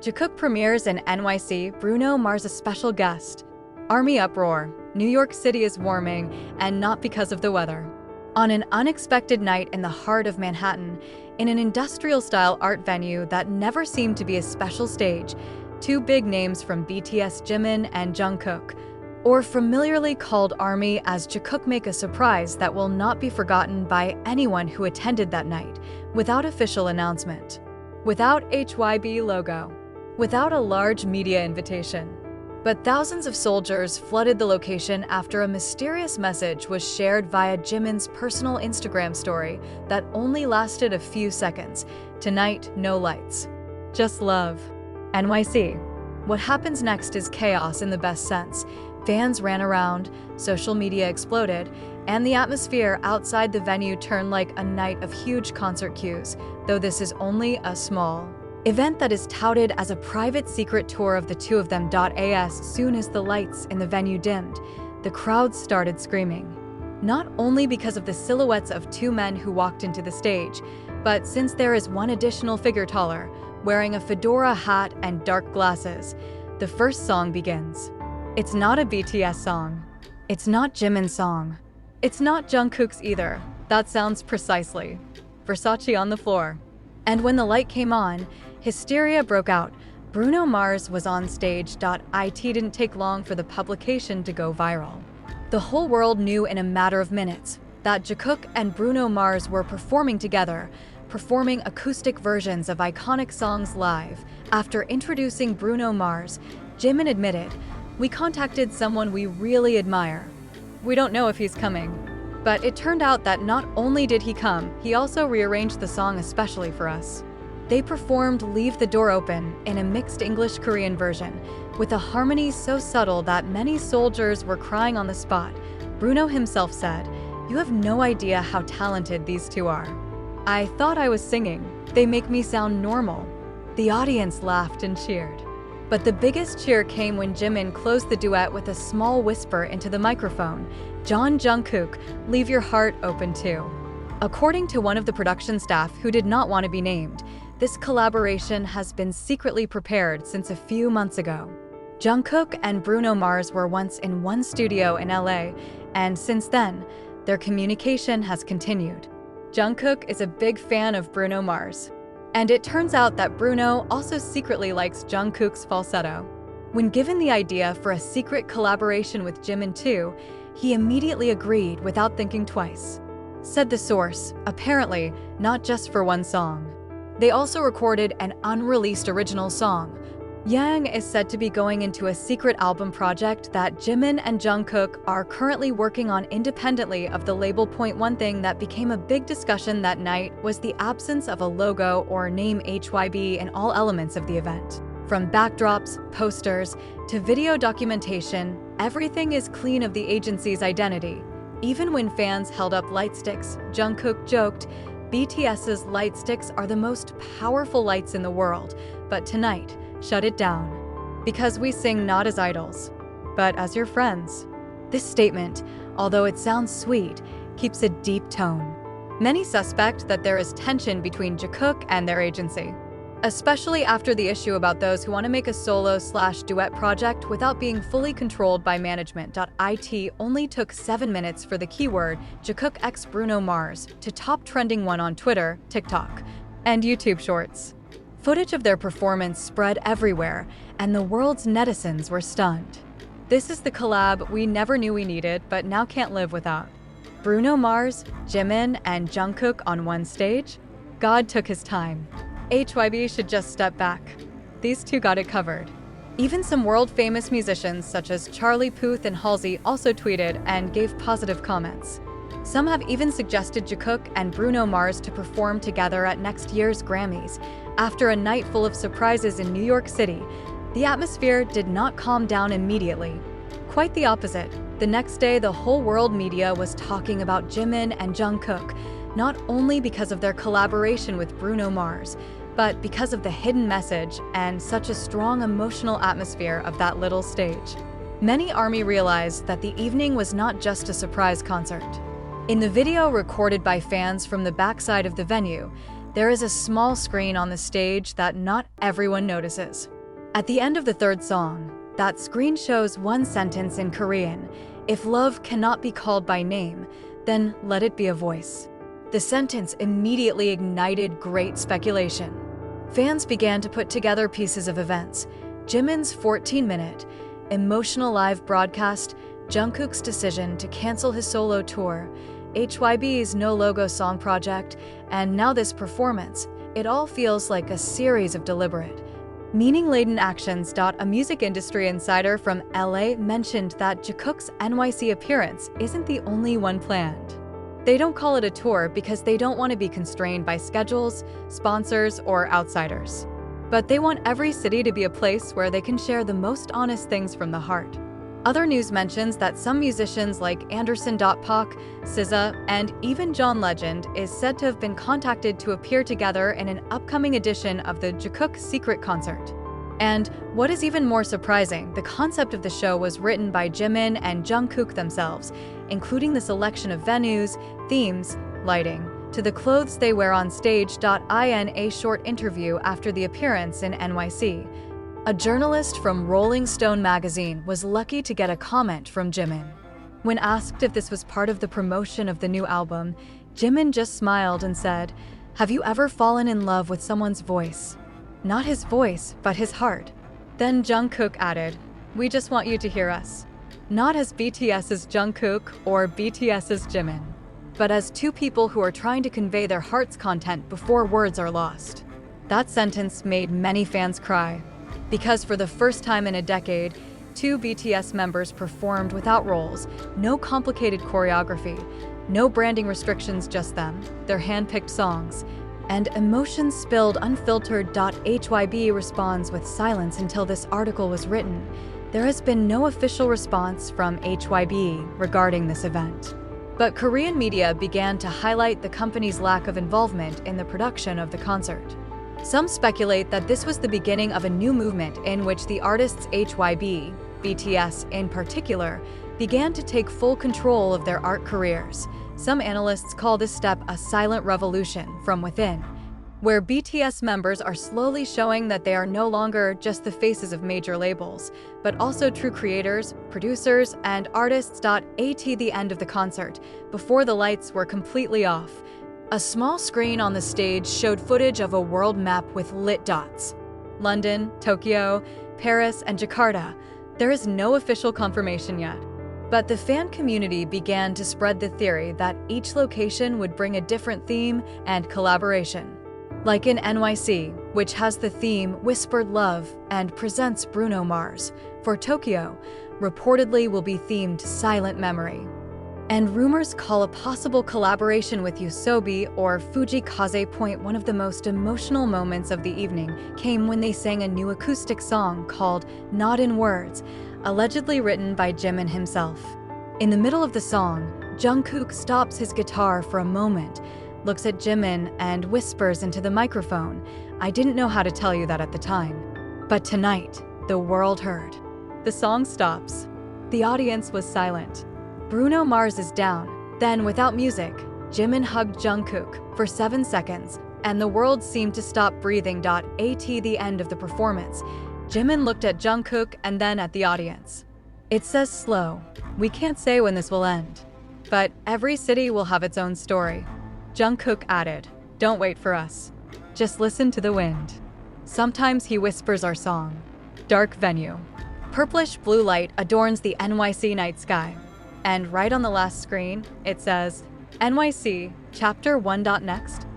Jikook premieres in NYC, Bruno Mars a special guest. Army uproar, New York City is warming, and not because of the weather. On an unexpected night in the heart of Manhattan, in an industrial-style art venue that never seemed to be a special stage, two big names from BTS Jimin and Jungkook, or familiarly called Army as Jikook, make a surprise that will not be forgotten by anyone who attended that night, without official announcement, without HYB logo, without a large media invitation. But thousands of soldiers flooded the location after a mysterious message was shared via Jimin's personal Instagram story that only lasted a few seconds. Tonight, no lights, just love. NYC. What happens next is chaos in the best sense. Fans ran around, social media exploded, and the atmosphere outside the venue turned like a night of huge concert queues, though this is only a small event that is touted as a private secret tour of the two of them. As soon as the lights in the venue dimmed, the crowd started screaming. Not only because of the silhouettes of two men who walked into the stage, but since there is one additional figure taller, wearing a fedora hat and dark glasses. The first song begins. It's not a BTS song. It's not Jimin's song. It's not Jungkook's either. That sounds precisely Versace on the floor. And when the light came on, hysteria broke out. Bruno Mars was on stage. It didn't take long for the publication to go viral. The whole world knew in a matter of minutes that Jikook and Bruno Mars were performing together, performing acoustic versions of iconic songs live. After introducing Bruno Mars, Jimin admitted, "We contacted someone we really admire. We don't know if he's coming." But it turned out that not only did he come, he also rearranged the song especially for us. They performed Leave the Door Open in a mixed English-Korean version, with a harmony so subtle that many soldiers were crying on the spot. Bruno himself said, "You have no idea how talented these two are. I thought I was singing. They make me sound normal." The audience laughed and cheered. But the biggest cheer came when Jimin closed the duet with a small whisper into the microphone, "Jungkook, leave your heart open too." According to one of the production staff who did not want to be named, this collaboration has been secretly prepared since a few months ago. Jungkook and Bruno Mars were once in one studio in LA, and since then, their communication has continued. Jungkook is a big fan of Bruno Mars. And it turns out that Bruno also secretly likes Jungkook's falsetto. When given the idea for a secret collaboration with Jimin too, he immediately agreed without thinking twice. Said the source, apparently not just for one song. They also recorded an unreleased original song. Yang is said to be going into a secret album project that Jimin and Jungkook are currently working on independently of the label. One thing that became a big discussion that night was the absence of a logo or name HYB in all elements of the event. From backdrops, posters, to video documentation, everything is clean of the agency's identity. Even when fans held up lightsticks, Jungkook joked, "BTS's lightsticks are the most powerful lights in the world, but tonight, shut it down. Because we sing not as idols, but as your friends." This statement, although it sounds sweet, keeps a deep tone. Many suspect that there is tension between Jikook and their agency, especially after the issue about those who want to make a solo/duet project without being fully controlled by management. It only took 7 minutes for the keyword Jikook x Bruno Mars to top trending one on Twitter, TikTok, and YouTube Shorts. Footage of their performance spread everywhere, and the world's netizens were stunned. This is the collab we never knew we needed, but now can't live without. Bruno Mars, Jimin, and Jungkook on one stage? God took his time. HYB should just step back. These two got it covered. Even some world-famous musicians such as Charlie Puth and Halsey also tweeted and gave positive comments. Some have even suggested Jikook and Bruno Mars to perform together at next year's Grammys. After a night full of surprises in New York City, the atmosphere did not calm down immediately. Quite the opposite. The next day, the whole world media was talking about Jimin and Jungkook, not only because of their collaboration with Bruno Mars, but because of the hidden message and such a strong emotional atmosphere of that little stage. Many ARMY realized that the evening was not just a surprise concert. In the video recorded by fans from the backside of the venue, There is a small screen on the stage that not everyone notices. At the end of the third song, that screen shows one sentence in Korean: "If love cannot be called by name, then let it be a voice." The sentence immediately ignited great speculation. Fans began to put together pieces of events: Jimin's 14-minute, emotional live broadcast, Jungkook's decision to cancel his solo tour, HYB's no-logo song project, and now this performance. It all feels like a series of deliberate, meaning-laden actions. A music industry insider from LA mentioned that Jikook's NYC appearance isn't the only one planned. They don't call it a tour because they don't want to be constrained by schedules, sponsors, or outsiders. But they want every city to be a place where they can share the most honest things from the heart. Other news mentions that some musicians like Anderson .Paak, SZA, and even John Legend is said to have been contacted to appear together in an upcoming edition of the Jikook Secret Concert. And what is even more surprising, the concept of the show was written by Jimin and Jungkook themselves, including the selection of venues, themes, lighting, to the clothes they wear on stage. In a short interview after the appearance in NYC, a journalist from Rolling Stone magazine was lucky to get a comment from Jimin. When asked if this was part of the promotion of the new album, Jimin just smiled and said, "Have you ever fallen in love with someone's voice? Not his voice, but his heart." Then Jungkook added, "We just want you to hear us. Not as BTS's Jungkook or BTS's Jimin, but as two people who are trying to convey their heart's content before words are lost." That sentence made many fans cry, because for the first time in a decade, two BTS members performed without roles, no complicated choreography, no branding restrictions, just them, their hand-picked songs, and emotions spilled unfiltered. HYB responds with silence. Until this article was written, there has been no official response from HYB regarding this event. But Korean media began to highlight the company's lack of involvement in the production of the concert. Some speculate that this was the beginning of a new movement in which the artists HYB, BTS in particular, began to take full control of their art careers. Some analysts call this step a silent revolution from within, where BTS members are slowly showing that they are no longer just the faces of major labels, but also true creators, producers, and artists. At the end of the concert, before the lights were completely off, a small screen on the stage showed footage of a world map with lit dots. London, Tokyo, Paris, and Jakarta. There is no official confirmation yet. But the fan community began to spread the theory that each location would bring a different theme and collaboration. Like in NYC, which has the theme Whispered Love and presents Bruno Mars, for Tokyo, reportedly will be themed Silent Memory. And rumors call a possible collaboration with Yosobi or Fuji Kaze Point. One of the most emotional moments of the evening came when they sang a new acoustic song called Not in Words, allegedly written by Jimin himself. In the middle of the song, Jungkook stops his guitar for a moment, looks at Jimin, and whispers into the microphone, "I didn't know how to tell you that at the time, but tonight, the world heard." The song stops. The audience was silent. Bruno Mars is down. Then, without music, Jimin hugged Jungkook for 7 seconds, and the world seemed to stop breathing. At the end of the performance, Jimin looked at Jungkook and then at the audience. It says slow. We can't say when this will end, but every city will have its own story. Jungkook added, "Don't wait for us. Just listen to the wind." Sometimes he whispers our song. Dark venue. Purplish blue light adorns the NYC night sky. And right on the last screen, it says, NYC, Chapter 1. Next.